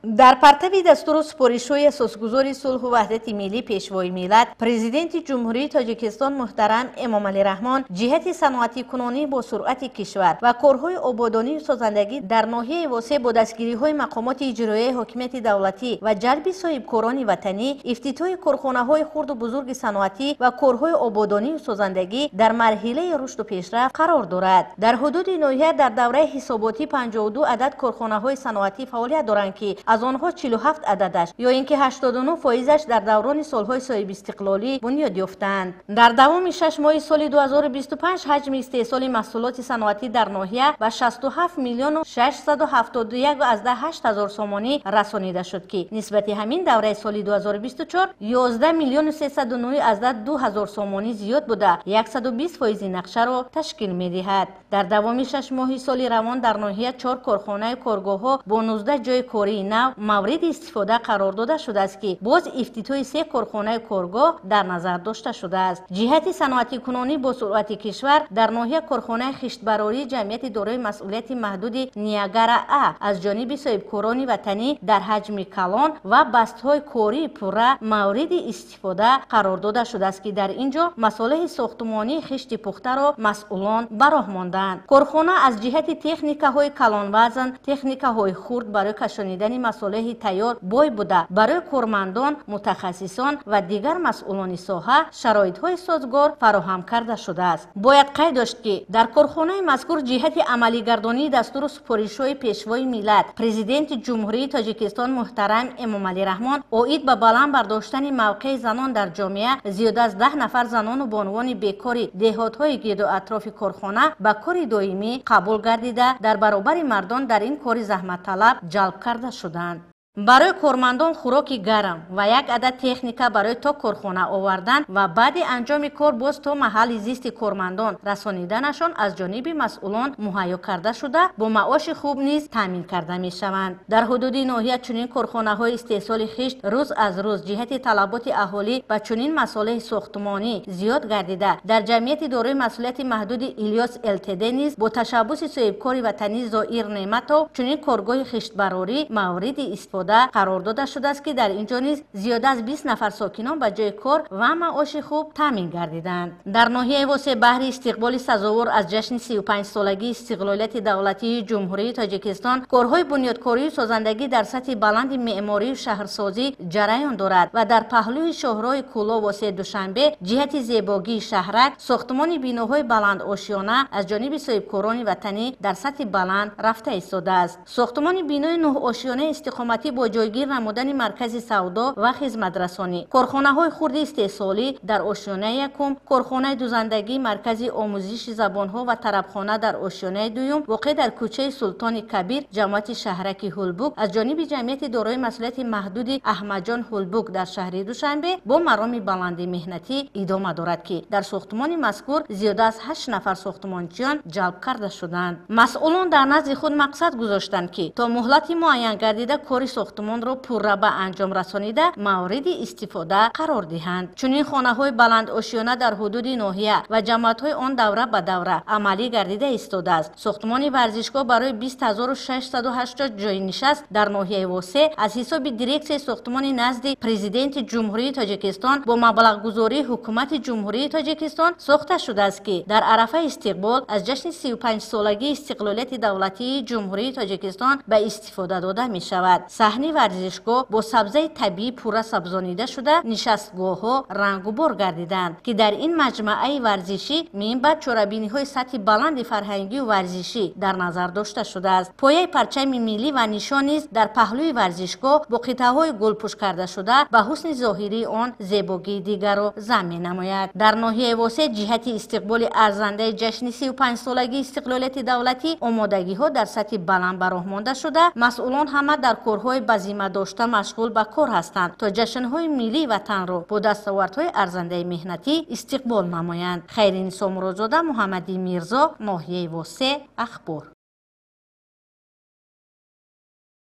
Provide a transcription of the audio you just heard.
در پرتو دستور سپارش‌های اساسگذار صلح و وحدت ملی پیشوای ملت، پرزیدنت جمهوری تاجیکستان محترم امامعلی رحمان جهت صنعتی کنونی با سرعت کشور و کارهای آبادانی و سازندگی در ناحیه واسع با دستگیری‌های مقامات اجرایی حاکمیت دولتی و جلب صاحبکاران وطنی، افتتاح کارخانه‌های خرد و بزرگ صنعتی و کارهای آبادانی و سازندگی در مرحله رشد و پیشرفت قرار دارد. در حدود ناحیه در دوره حساباتی 52 عدد کارخانه‌های صنعتی فعالیت دارند که از آنها 47 عددش یا اینکه 89% در دوران سالهای صاحب استقلالی بنیاد یافتند. در دوام 6 ماه سال 2025 حجم استحصال محصولات صنعتی در ناحیه به 67 میلیون و 671 هزار سامانی رسانیده شد که نسبت همین دوره سال 2024 11 میلیون و 309 هزار سامانی زیاد بوده 120% نقشه را تشکیل می‌دهد. در دوام 6 ماه سال روان در ناحیه 4 کارخانه کارگاه‌ها با 19 جای کاری نو مورد استفاده قرار داده شده است که باز افتتاح 3 کارخانه کارگاه در نظر داشته شده است. جهت صنعتی کنونی با سرعت کشور در ناحیه کارخانه خشتبراری جمعیت دارای مسئولیت محدود نیاگرا ا از جانب صاحبکاران وطنی در حجم کلان و بست‌های کاری پوره مورد استفاده قرار داده شده است که در اینجا مصالح ساختمانی خشت پخته را مسئولان براه ماندند. کارخانه از جهت تکنیک‌های کلان وزن، تکنیک‌های خرد برای کشانیدن مصالح تیار بای بوده برای کارمندان، متخصصان و دیگر مسئولان ساحه شرایط‌های سازگار فراهم کرده شده است. باید قید داشت که در کارخانه مذکور جهت عملی گردانی دستور سپارش‌های پیشوای ملت پرزیدنت جمهوری تاجیکستان محترم امامعلی رحمان اید به بلند برداشتن موقع زنان در جامعه زیاد از 10 نفر زنان و بانوان بیکاری دهات‌های گرد و اطراف کارخانه به کار دائمی قبول گردیده در برابر مردان در این کار زحمت طلب جلب کرده شدند. برای کارمندان خوراک گرم و 1 عدد تکنیکا برای تا کارخانه آوردن و بعد انجام کار باز تا محل زیست کارمندان رسانیدنشان از جانب مسئولان مهیا کرده شده با معاش خوب نیز تامین کرده می شوند. در حدود ناحیه چنین کارخانه های استحصال خشت روز از روز جهت طلبات اهالی و چنین مصالح ساختمانی زیاد گردیده در جمعیت دارای مسئولیت محدود الیاس التده نیز با تشبث صاحبکار وطنی زائر نعمت و چنین کارگاه خشتبراری مورد استفاده قرار داده شده است که در اینجا نیز زیاده از 20 نفر ساکنان به جای کار و معاش خوب تامین گردیدند. در ناحیه واسع بهر استقبال سزاوار از جشن 35 سالگی استقلالیت دولتی جمهوری تاجیکستان کارهای بنیادکاری و سازندگی در سطح بلند معماری و شهرسازی جریان دارد و در پهلوی شاهراه کولا واسع دوشنبه جهت زیبایی شهرک ساختمان بیناهای بلند آشیانه از جانب صاحبکاران وطنی در سطح بلند رفته ایستاده است. ساختمان بینای 9 آشیانه استقامتی با جایگیر نمودن مرکز سودا و خدمت‌رسانی، کارخانه‌های خرد استحصالی در آشیانه یکم، کارخانه دوزندگی، مرکز آموزش زبان‌ها و طربخانه در آشیانه دوم واقع در کوچه سلطان کبیر جماعت شهرک هولبوک از جانب جمعیت دارای مسئولیت محدود احمدجان هولبوک در شهر دوشنبه با مرام بلند مهنتی ادامه دارد که در ساختمان مذکور زیاده از 8 نفر ساختمانچیان جلب کرده شدند. مسئولان در نزد خود مقصد گذاشتند که تا مهلت معین گردیده کار ساختمان را پورا به انجام رسانیده مورد استفاده قرار دهند. چنین خانه‌های بلند آشیانه در حدود ناحیه و جماعت‌های آن دوره به دوره عملی گردیده ایستاده است. ساختمان ورزشگاه برای 20680 جای نشست در ناحیه واسع از حساب دیرکسیون ساختمان نزد پرزیدنت جمهوری تاجیکستان با مبلغ گذاری حکومت جمهوری تاجیکستان ساخته شده است که در عرفه استقبال از جشن 35 سالگی استقلالیت دولتی جمهوری تاجیکستان به استفاده داده می شود. صحنه ورزشگاه با سبزه طبیعی پورا سبزانیده شده، نشستگاه‌ها رنگ و بار گردیدند که در این مجموعه ورزشی منبع چرابینی‌های سطح بلند فرهنگی و ورزشی در نظر داشته شده است. پایه پرچم ملی و نشان نیز در پهلوی ورزشگاه با قطعه‌های گلپوش کرده شده به حسن ظاهری آن زیبایی دیگر را ضمن نماید. در ناحیه واسع جهت استقبال ارزنده جشن 35 سالگی استقلالیت دولتی آمادگی‌ها در سطح بلند براه مانده شده، مسئولان همه در کارهای بزیمه داشته مشغول به کار هستند تا جشن‌های ملی وطن را با دستاوردهای ارزنده مهنتی استقبال نمایند. خیرین سامرازاده، محمدی میرزا، ناحیه واسع، اخبار.